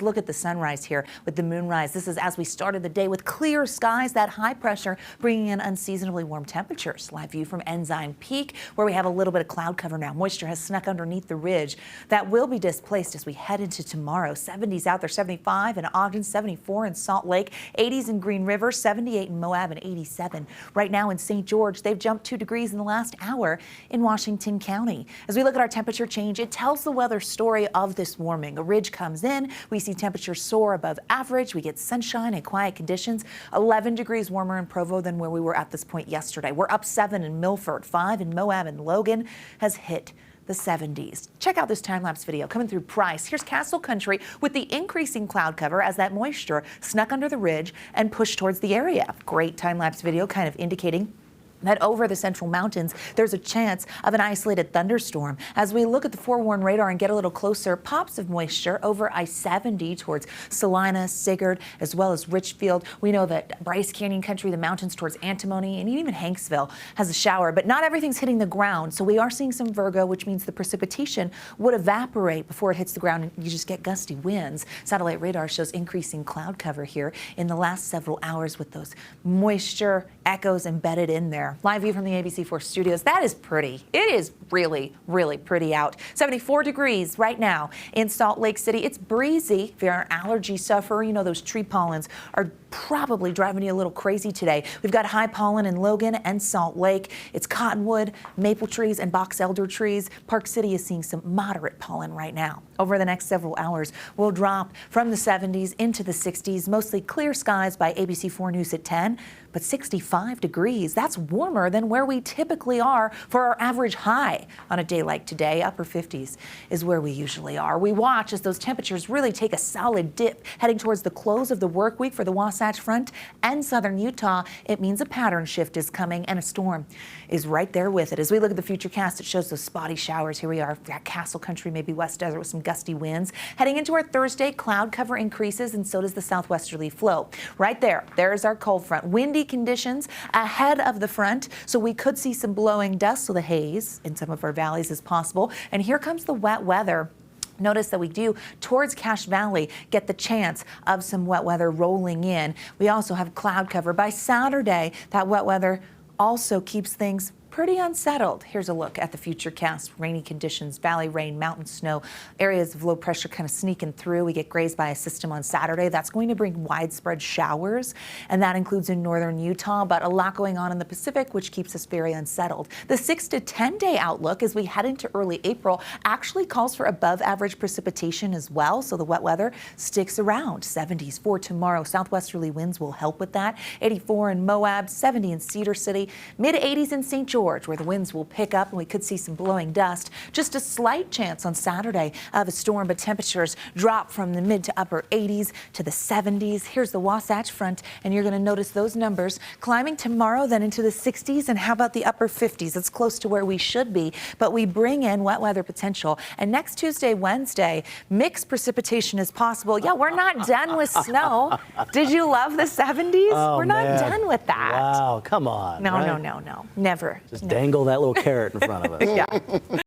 Look at the sunrise here with the moonrise. This is as we started the day with clear skies, that high pressure bringing in unseasonably warm temperatures. Live view from Ensign Peak, where we have a little bit of cloud cover now. Moisture has snuck underneath the ridge. That will be displaced as we head into tomorrow. 70s out there, 75 in Ogden, 74 in Salt Lake, 80s in Green River, 78 in Moab, and 87 right now in St. George. They've jumped 2 degrees in the last hour in Washington County. As we look at our temperature change, it tells the weather story of this warming. A ridge comes in. We see temperatures soar above average. We get sunshine and quiet conditions. 11 degrees warmer in Provo than where we were at this point yesterday. We're up 7 in Milford, 5 in Moab, and Logan has hit the 70s. Check out this time-lapse video coming through Price. Here's Castle Country with the increasing cloud cover as that moisture snuck under the ridge and pushed towards the area. Great time-lapse video kind of indicating that over the central mountains, there's a chance of an isolated thunderstorm. As we look at the forewarned radar and get a little closer, pops of moisture over I-70 towards Salina, Sigurd, as well as Richfield. We know that Bryce Canyon country, the mountains towards Antimony, and even Hanksville has a shower, but not everything's hitting the ground. So we are seeing some Virgo, which means the precipitation would evaporate before it hits the ground, and you just get gusty winds. Satellite radar shows increasing cloud cover here in the last several hours with those moisture echoes embedded in there. Live view from the ABC4 studios. That is pretty. It is really, really pretty out. 74 degrees right now in Salt Lake City. It's breezy. If you're an allergy sufferer, you know those tree pollens are probably driving you a little crazy today. We've got high pollen in Logan and Salt Lake. It's cottonwood, maple trees, and box elder trees. Park City is seeing some moderate pollen right now. Over the next several hours, we'll drop from the 70s into the 60s. Mostly clear skies by ABC4 News at 10, but 65 degrees. That's warmer than where we typically are for our average high on a day like today. Upper 50s is where we usually are. We watch as those temperatures really take a solid dip heading towards the close of the work week for the Wasatch Front and southern Utah. It means a pattern shift is coming and a storm is right there with it. As we look at the futurecast, it shows those spotty showers. Here we are at Castle Country, maybe West Desert with some gusty winds. Heading into our Thursday, cloud cover increases and so does the southwesterly flow. Right there, there's our cold front. Windy conditions ahead of the front, so we could see some blowing dust, so the haze in some of our valleys is possible. And here comes the wet weather. Notice that we do, towards Cache Valley, get the chance of some wet weather rolling in. We also have cloud cover. By Saturday, that wet weather also keeps things pretty unsettled. Here's a look at the futurecast. Rainy conditions, valley rain, mountain snow, areas of low pressure kind of sneaking through. We get grazed by a system on Saturday. That's going to bring widespread showers, and that includes in northern Utah, but a lot going on in the Pacific, which keeps us very unsettled. The 6 to 10 day outlook as we head into early April actually calls for above average precipitation as well, so the wet weather sticks around. 70s for tomorrow. Southwesterly winds will help with that. 84 in Moab, 70 in Cedar City, mid 80s in St. George, where the winds will pick up and we could see some blowing dust. Just a slight chance on Saturday of a storm, but temperatures drop from the mid to upper 80s to the 70s. Here's the Wasatch Front, and you're going to notice those numbers climbing tomorrow, then into the 60s, and how about the upper 50s? It's close to where we should be, but we bring in wet weather potential. And next Tuesday, Wednesday, mixed precipitation is possible. Yeah, we're not done with snow. Did you love the 70s? Oh, we're not done with that. Wow, come on. No, right? no, no, no, never. Just dangle that little carrot in front of us. Yeah.